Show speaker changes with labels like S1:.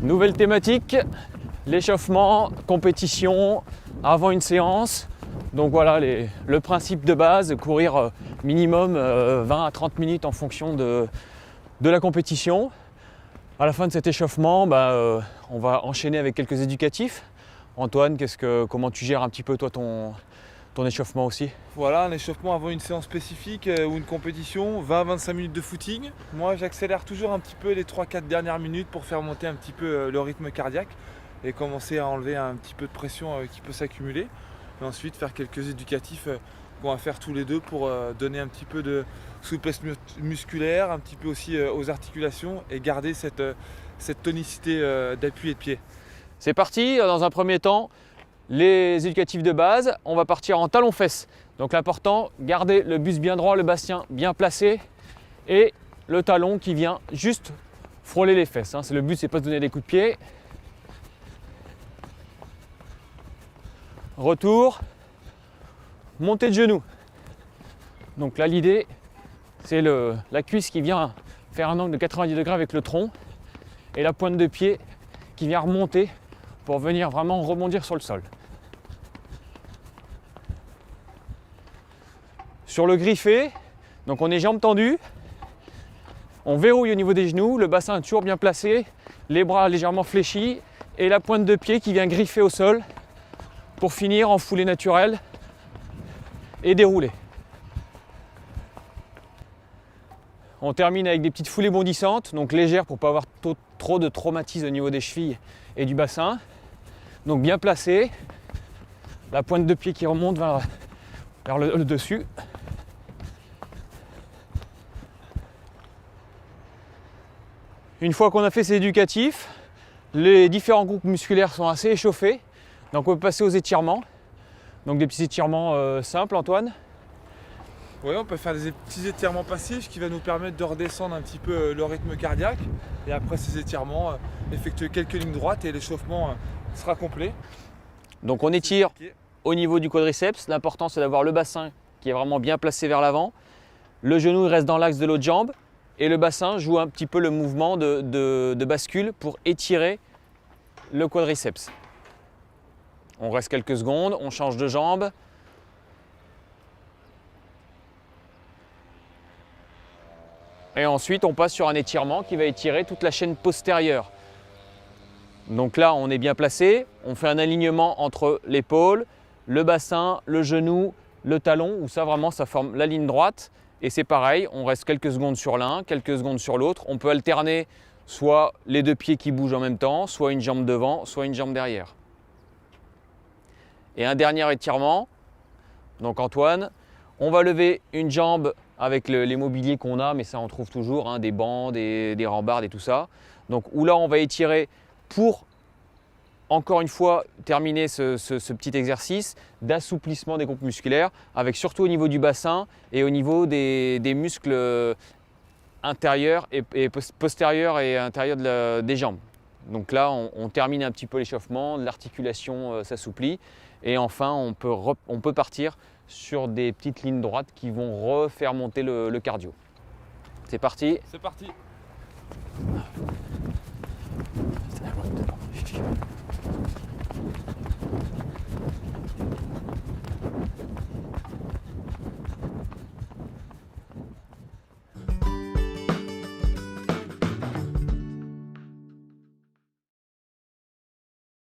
S1: Nouvelle thématique, l'échauffement, compétition avant une séance. Donc voilà le principe de base, courir minimum 20 à 30 minutes en fonction de la compétition. À la fin de cet échauffement, on va enchaîner avec quelques éducatifs. Antoine, comment tu gères un petit peu toi ton échauffement aussi?
S2: Voilà, un échauffement avant une séance spécifique ou une compétition, 20-25 minutes de footing. Moi j'accélère toujours un petit peu les 3-4 dernières minutes pour faire monter un petit peu le rythme cardiaque et commencer à enlever un petit peu de pression qui peut s'accumuler. Et ensuite faire quelques éducatifs qu'on va faire tous les deux pour donner un petit peu de souplesse musculaire, un petit peu aussi aux articulations et garder cette tonicité d'appui et de pied.
S1: C'est parti, dans un premier temps, les éducatifs de base, on va partir en talons-fesses. Donc l'important, garder le buste bien droit, le bassin bien placé et le talon qui vient juste frôler les fesses. Le but, c'est pas de donner des coups de pied. Retour, montée de genou. Donc là, l'idée, c'est la cuisse qui vient faire un angle de 90 degrés avec le tronc et la pointe de pied qui vient remonter pour venir vraiment rebondir sur le sol. Sur le griffé, donc on est jambes tendues, on verrouille au niveau des genoux, le bassin est toujours bien placé, les bras légèrement fléchis et la pointe de pied qui vient griffer au sol pour finir en foulée naturelle et dérouler. On termine avec des petites foulées bondissantes, donc légères pour ne pas avoir trop de traumatisme au niveau des chevilles et du bassin. Donc bien placé, la pointe de pied qui remonte vers le dessus. Une fois qu'on a fait ces éducatifs, les différents groupes musculaires sont assez échauffés. Donc on peut passer aux étirements. Donc des petits étirements simples, Antoine.
S2: Oui, on peut faire des petits étirements passifs qui va nous permettre de redescendre un petit peu le rythme cardiaque. Et après ces étirements, effectuer quelques lignes droites et l'échauffement sera complet.
S1: Donc on étire au niveau du quadriceps. L'important, c'est d'avoir le bassin qui est vraiment bien placé vers l'avant. Le genou il reste dans l'axe de l'autre jambe. Et le bassin joue un petit peu le mouvement de bascule pour étirer le quadriceps. On reste quelques secondes, on change de jambe. Et ensuite, on passe sur un étirement qui va étirer toute la chaîne postérieure. Donc là, on est bien placé. On fait un alignement entre l'épaule, le bassin, le genou, le talon, où ça vraiment, ça forme la ligne droite. Et c'est pareil, on reste quelques secondes sur l'un, quelques secondes sur l'autre. On peut alterner soit les deux pieds qui bougent en même temps, soit une jambe devant, soit une jambe derrière. Et un dernier étirement. Donc Antoine, on va lever une jambe avec les mobiliers qu'on a, mais ça on trouve toujours, des bancs, des rambardes et tout ça. Donc où là on va étirer pour, encore une fois, terminer ce petit exercice d'assouplissement des groupes musculaires, avec surtout au niveau du bassin et au niveau des muscles intérieurs et postérieurs et intérieurs des jambes. Donc là, on termine un petit peu l'échauffement, l'articulation s'assouplit et enfin on peut partir sur des petites lignes droites qui vont refaire monter le cardio. C'est parti.
S2: C'est parti.